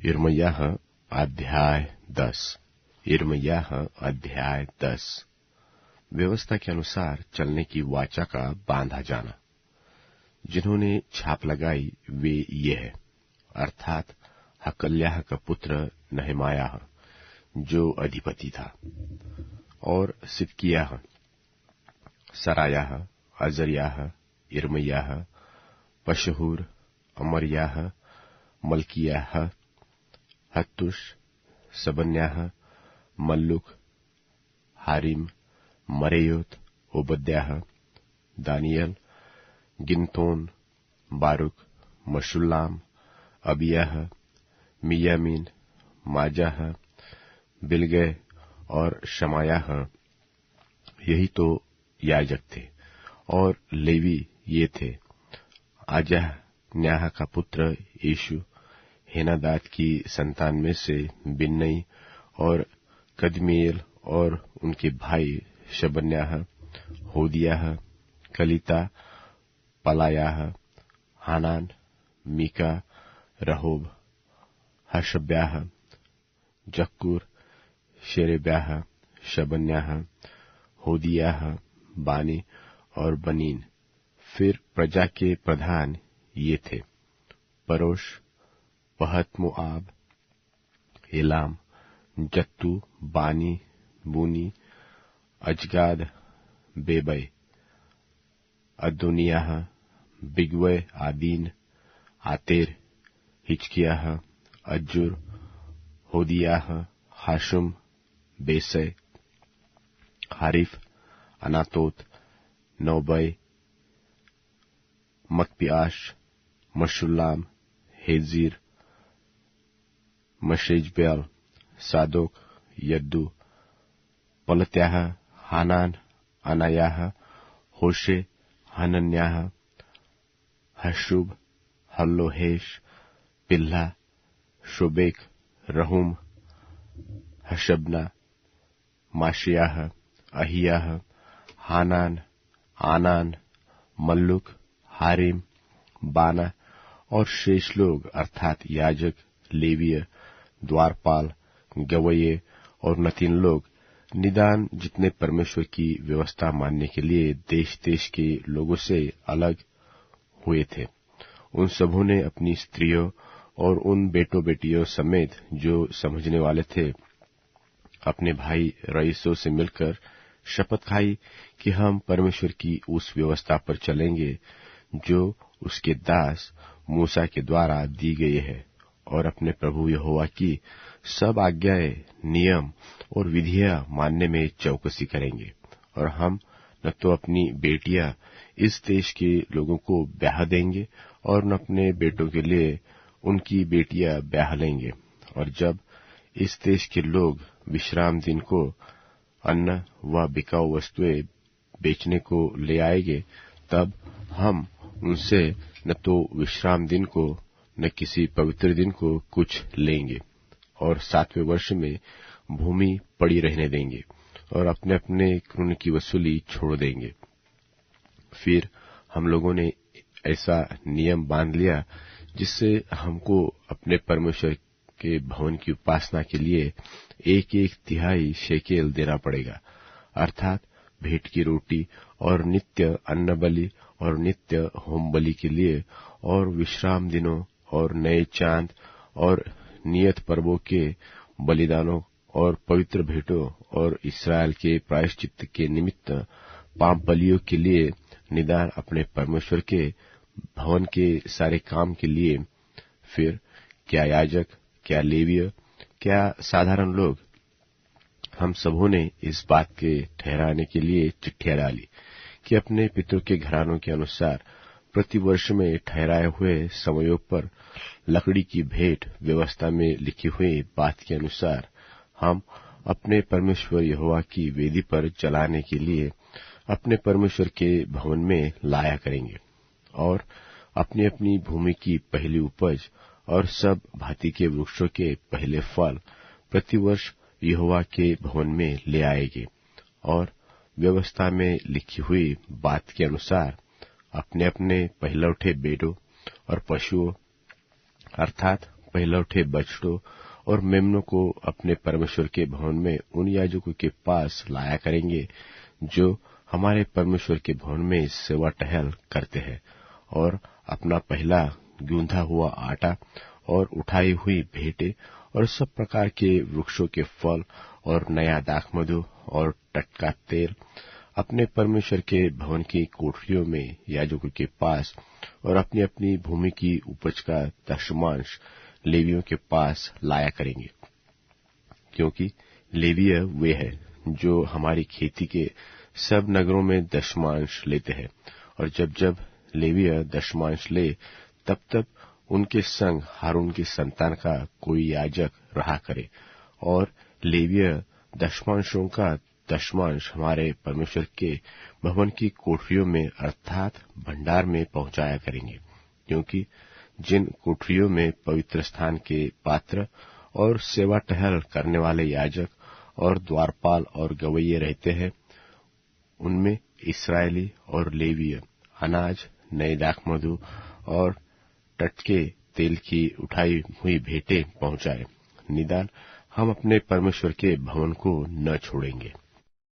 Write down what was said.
यिर्मयाह अध्याय 10। यिर्मयाह अध्याय 10। व्यवस्था के अनुसार चलने की वाचा का बांधा जाना। जिन्होंने छाप लगाई वे ये है, अर्थात हकल्याह का पुत्र नहमायाह जो अधिपति था, और सिदकिय्याह, सरायाह, अजर्याह, यिर्मयाह, पशहूर, अमर्याह, मल्कियाह, हत्तुश, सबन्याह, मल्लुक, हारिम, मरेयोत, ओबद्याह, दानियल, गिनतोन, बारुक, मशुल्लाम, अबियाह, मियामीन, माजाह, बिलगै और शमायाह, यही तो याजक थे। और लेवी ये थे, आजाह न्याह का पुत्र यीशु, हेनादाद की संतान में से बिन्नई और कदमीएल, और उनके भाई शबन्याह, होदियाह, कलिता, पलायाह, हानान, मीका, रहोब, हशब्याह, जक्कूर, शेरेब्याह, शबन्याह, होदियाह, बानी और बनीन। फिर प्रजा के प्रधान ये थे, परोश, पहत मोआब, एलाम, जत्तू, बानी, बूनी, अजगाद, बेबै, अदोनियाह, बिगवै, आदीन, आतेर, हिचकियाह, अज्जुर, होदियाह, हाशुम, बेसै, हारिफ, अनातोत, नौबै, मकपियाश, मशुल्लाम, हेजीर, मशेजबेल, सादोक, यद्दू, पलत्याह, हानान, अनायाह, होशे, हनन्याह, हशुब, हल्लोहेश, पिल्हा, शोबेक, रहूम, हशबना, माशियाह, अहियाह, हानान, आनान, मल्लुक, हारिम, बाना और शेष लोग अर्थात याजक, लेवीय, द्वारपाल, गवये और नतीन लोग, निदान जितने परमेश्वर की व्यवस्था मानने के लिए देश देश के लोगों से अलग हुए थे, उन सबों ने अपनी स्त्रियों और उन बेटों बेटियों समेत जो समझने वाले थे, अपने भाई रईसों से मिलकर शपथ खाई कि हम परमेश्वर की उस व्यवस्था पर चलेंगे जो उसके दास मूसा के द्वारा दी गई है, और अपने प्रभु यहोवा की सब आज्ञाएं, नियम और विधियां मानने में चौकसी करेंगे। और हम न तो अपनी बेटियां इस देश के लोगों को ब्याह देंगे और न अपने बेटों के लिए उनकी बेटियां ब्याह लेंगे। और जब इस देश के लोग विश्राम दिन को अन्न व बिकाऊ वस्तुएं बेचने को ले आएंगे, तब हम उनसे न तो विश्राम दिन को न किसी पवित्र दिन को कुछ लेंगे, और 7वें वर्ष में भूमि पड़ी रहने देंगे और अपने अपने ऋण की वसूली छोड़ देंगे। फिर हम लोगों ने ऐसा नियम बांध लिया जिससे हमको अपने परमेश्वर के भवन की उपासना के लिए 1-1 तिहाई शेकेल देना पड़ेगा, अर्थात भेंट की रोटी और नित्य अन्न बलि और नित्य होम बलि के लिए, और विश्राम दिनों और नए चांद और नियत पर्वों के बलिदानों और पवित्र भेंटों और इस्राएल के प्रायश्चित के निमित्त पाप बलियों के लिए, निदान अपने परमेश्वर के भवन के सारे काम के लिए। फिर क्या याजक, क्या लेवीय, क्या साधारण लोग, हम सबों ने इस बात के ठहराने के लिए चिट्ठियां डाली कि अपने पितरों के घरानों के अनुसार प्रतिवर्ष में ठहराए हुए समयों पर लकड़ी की भेंट व्यवस्था में लिखी हुई बात के अनुसार हम अपने परमेश्वर यहोवा की वेदी पर जलाने के लिए अपने परमेश्वर के भवन में लाया करेंगे, और अपनी अपनी भूमि की पहली उपज और सब भांति के वृक्षों के पहले फल प्रतिवर्ष यहोवा के भवन में ले आएंगे, और व्यवस्था में लिखी हुई बात के अनुसार अपने अपने पहलौठे बेटों और पशुओं अर्थात पहलौठे बछड़ों और मेमनों को अपने परमेश्वर के भवन में उन याजकों के पास लाया करेंगे जो हमारे परमेश्वर के भवन में सेवा टहल करते हैं, और अपना पहला गूंधा हुआ आटा और उठाई हुई भेंटें और सब प्रकार के वृक्षों के फल और नया दाखमधु और टटका तेल अपने परमेश्वर के भवन की कोठरियों में याजकों के पास और अपनी अपनी भूमि की उपज का दशमांश लेवियों के पास लाया करेंगे, क्योंकि लेवीय वे हैं जो हमारी खेती के सब नगरों में दशमांश लेते हैं। और जब जब लेवीय दशमांश ले तब तब उनके संग हारून की संतान का कोई याजक रहा करे, और लेवीय दशमांशों का दशमांश हमारे परमेश्वर के भवन की कोठरियों में अर्थात भंडार में पहुंचाया करेंगे, क्योंकि जिन कोठरियों में पवित्र स्थान के पात्र और सेवा टहल करने वाले याजक और द्वारपाल और गवैये रहते हैं, उनमें इस्राएली और लेवीय अनाज, नए दाखमधु और टटके तेल की उठाई हुई भेंटें पहुंचाए। निदान हम अपने परमेश्वर के भवन को न छोड़ेंगे।